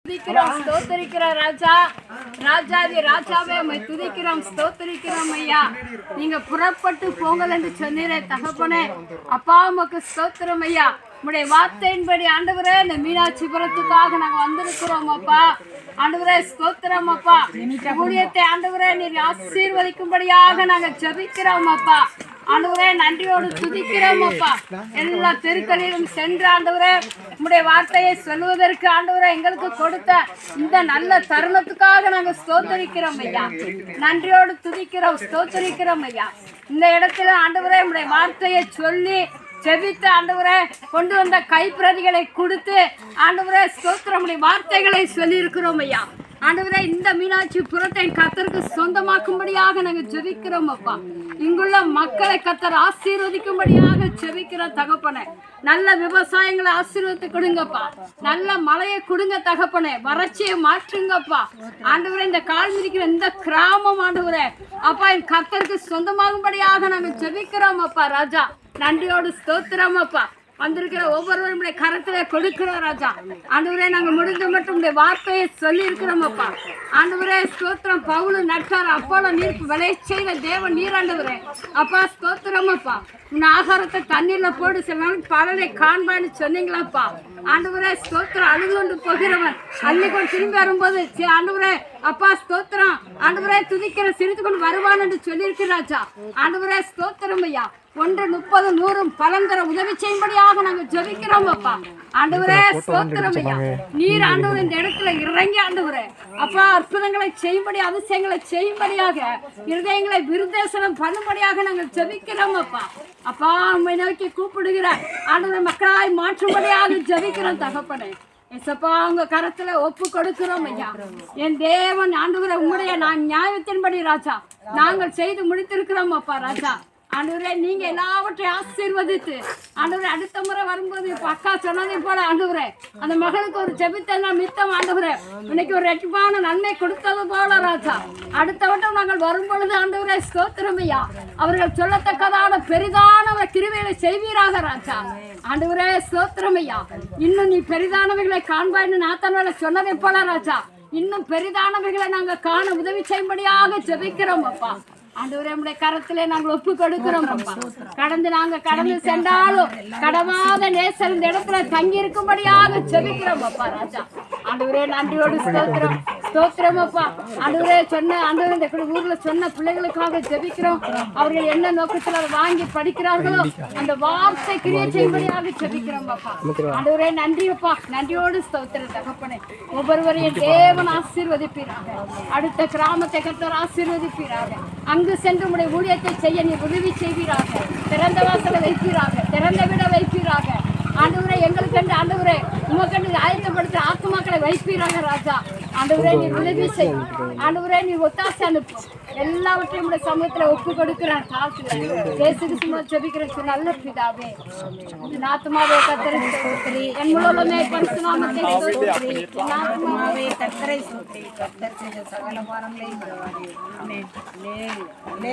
துதிக்கிறோம், ஸ்தோத்தரிக்கிறோம் ராஜா. ராஜாதி ராஜாவே உம்மை துதிக்கிறோம், ஸ்தோத்தரிக்கிறோம் ஐயா. நீங்க புறப்பட்டு போங்கள் என்று சொன்னீரே தகப்பனே. அப்பா உமக்கு ஸ்தோத்திரம் ஐயா. உம்முடைய வார்த்தையின்படி ஆண்டவரே இந்த மீனாட்சிபுரத்துக்காக நாங்க வந்திருக்கிறோம் அப்பா. ஆண்டவரே ஸ்தோத்திரம் அப்பா. ஊழியத்தை ஆண்டவரே நீர் ஆசீர்வதிக்கும்படியாக நாங்க ஜெபிக்கிறோம் அப்பா. ஆண்டவரே நன்றியோடு துதிக்கிறோம் அப்பா. எல்லா தெருக்களிலும் சென்று ஆண்டவரே உம்முடைய வார்த்தையை சொல்வதற்கு ஆண்டவரே எங்களுக்கு கொடுத்த இந்த நல்ல தருணத்துக்காக நாங்க ஸ்தோத்தரிக்கிறோம் ஐயா. நன்றியோடு துதிக்கிறோம், ஸ்தோத்தரிக்கிறோம் ஐயா. இந்த இடத்துல ஆண்டவரே உம்முடைய வார்த்தையை சொல்லி ஜெபித்து ஆண்டவரே கொண்டு வந்த கைப்பிரதிகளை கொடுத்து ஆண்டவரே ஸ்தோத்திரமுடைய வார்த்தைகளை சொல்லி இருக்கிறோம் ஐயா. ஆண்டவரே இந்த மீனாட்சி புரத்தை கர்த்தருக்கு சொந்தமாக்கும்படியாக நாங்கள் ஜெபிக்கிறோம் அப்பா. இங்குள்ள மக்களை கர்த்தர் ஆசீர்வதிக்கும்படியாக ஜெபிக்கிறோம் தகப்பனே. நல்ல விவசாயங்களை ஆசீர்வதித்து கொடுங்கப்பா. நல்ல மழையை கொடுங்க தகப்பனே. வறட்சியை மாற்றுங்கப்பா. ஆண்டவரே இந்த கால் மிதிக்கிற இந்த கிராமம் ஆண்டவரே அப்பா என் கர்த்தருக்கு சொந்தமாகும்படியாக நாங்கள் ஜெபிக்கிறோம் அப்பா ராஜா. நன்றியோடு ஸ்தோத்திரம் அப்பா. வந்திருக்கிற ஒவ்வொருவருடைய கரத்துல கொடுக்கிறோம் ராஜா. ஆண்டவரே நாங்கள் முடிந்த மட்டும் உடைய வார்த்தையை சொல்லி இருக்கிறோம் அப்பா. ஆண்டவரே ஸ்தோத்திரம். பவுல் நட்டார் அப்போல நீர் விளைய செய்த தேவன் நீர் ஆண்டவரே அப்பா ஸ்தோத்திரம் அப்பா. உன் ஆகாரத்தை தண்ணீர்ல போடு சில நாளைக்கு பலனை காண்பான்னு சொன்னீங்களாப்பா. ஆண்டவரே ஸ்தோத்திரம். அழுது கொண்டு போகிறவன் அள்ளிக்கொண்டு திரும்பி வரும்போது ஆண்டவரே அப்பா ஸ்தோத்திரம். ஆண்டவரே துதிக்கிற சிரித்து கொண்டு வருவான் என்று சொல்லியிருக்கிறாச்சா. ஆண்டவரே ஸ்தோத்திரம் ஐயா. 1 30 100 பலன் தர உதவி செய்யும்படியாக நாங்கள் ஜெபிக்கிறோம் அப்பா. ஆண்டவரே ஸ்தோத்திரம் ஐயா. நீர் ஆண்டவர் இந்த இடத்துல இறங்கி ஆண்டவரே அப்பா அற்புதங்களை செய்யும்படி அதிசயங்களை செய்யும்படியாக இருதயங்களை விருதேசனம் பண்ணும்படியாக நாங்கள் ஜெபிக்கிறோம் அப்பா. அப்பா உம்மை நோக்கி கூப்பிடுகிற ஆண்டவர் மக்களாய் மாற்றும்படியாக ஜெபிக்கிறோம் தகப்பனே. எசப்பா உங்க கரத்துல ஒப்பு கொடுக்கிறோம் ஐயா. என் தேவன் ஆண்டவரை உங்களுடைய நான் நியாயத்தின்படி ராஜா நாங்கள் செய்து முடித்திருக்கிறோம் அப்பா ராஜா. ஆண்டவரே நீங்க எல்லாவற்றையும் ஆசீர்வதித்து ஆண்டவரே அடுத்த முறை வரும்போது இப்ப அக்கா சொன்னதை போல ஆண்டவரே அந்த மகளுக்கு ஒரு ஜெபித்தெல்லாம் மித்தம் ஆண்டவரே இன்னைக்கு ஒரு ரெட்டிப்பான நன்மை கொடுத்தது போல ராஜா. அடுத்த வட்டம் நாங்கள் வரும் பொழுது ஆண்டவரே ஸ்தோத்திரம் ஐயா அவர்கள் சொல்லத்தக்கதான பெரிதான கிருபைகளை செய்வீராக ராஜா. ஆண்டவரே ஸ்தோத்திரம் ஐயா. இன்னும் நீ பெரிதானவைகளை காண்பாய்னு நாத்தன்வேலை சொன்னதை போல ராஜா இன்னும் பெரிதானவைகளை நாங்க காண உதவி செய்யும்படியாக ஜெபிக்கிறோம் அப்பா. ஆண்டவரே உம்முடைய கரத்திலே நாங்கள் ஒப்பு கொடுக்கிறோம் அப்பா. கடந்து சென்றாலும் கடவாத நேசர் இந்த இடத்துல தங்கி இருக்கும்படியாக ஜெபிக்கிறோம் அப்பா ராஜா. ஆண்டவரே நன்றியோடு ஸ்தோத்திரம் ஸ்தோத்திரம் அப்பா. ஆண்டவரே சொன்ன ஆண்டவரே இந்த ஊர்ல சொன்ன பிள்ளைகளுக்காக ஜெபிக்கிறோம். அவர்கள் என்ன நோக்கத்தில் அதை வாங்கி படிக்கிறார்களோ அந்த வார்த்தை கிரியை செய்யும்படியாக ஜெபிக்கிறோம் அப்பா. ஆண்டவரே நன்றி அப்பா. நன்றியோடு ஸ்தோத்திரம் தகப்பனே. ஒவ்வொருவரையும் தேவன் ஆசீர்வதிப்பீராக. அடுத்த கிராமத்தை கர்த்தர் ஆசீர்வதிப்பீராக. அங்கு சென்று உடைய ஊழியத்தை செய்ய நீ உதவி செய்வீராக. திறந்த வாசலை வைப்பீராக. திறந்த விட வைப்பீராக. ஆண்டவரே எங்களுக்கு என்று ஆண்டவரே உமக்கண்டு ஆயத்தப்படுத்த ஆத்மாக்களை வைப்பீராக ராஜா. ஆண்டவரே நீ உதவி செய். ஆண்டவரே நீ ஒத்தாசை அனுப்பு. எல்லாவற்றையும் உடைய சமூகத்துல ஒப்பு கொடுக்கிறான் காசுல ஜெபிக்கிற நல்ல பிதாவே. ஆத்மாவே கர்த்தரை ஸ்தோத்திரி. என் முழுவதுமே பரிசுத்த நாமத்தை ஸ்தோத்திரி. என் ஆத்மாவே கர்த்தரை ஸ்தோத்திரி. கர்த்தர் செய்த சகல பாரங்களையும்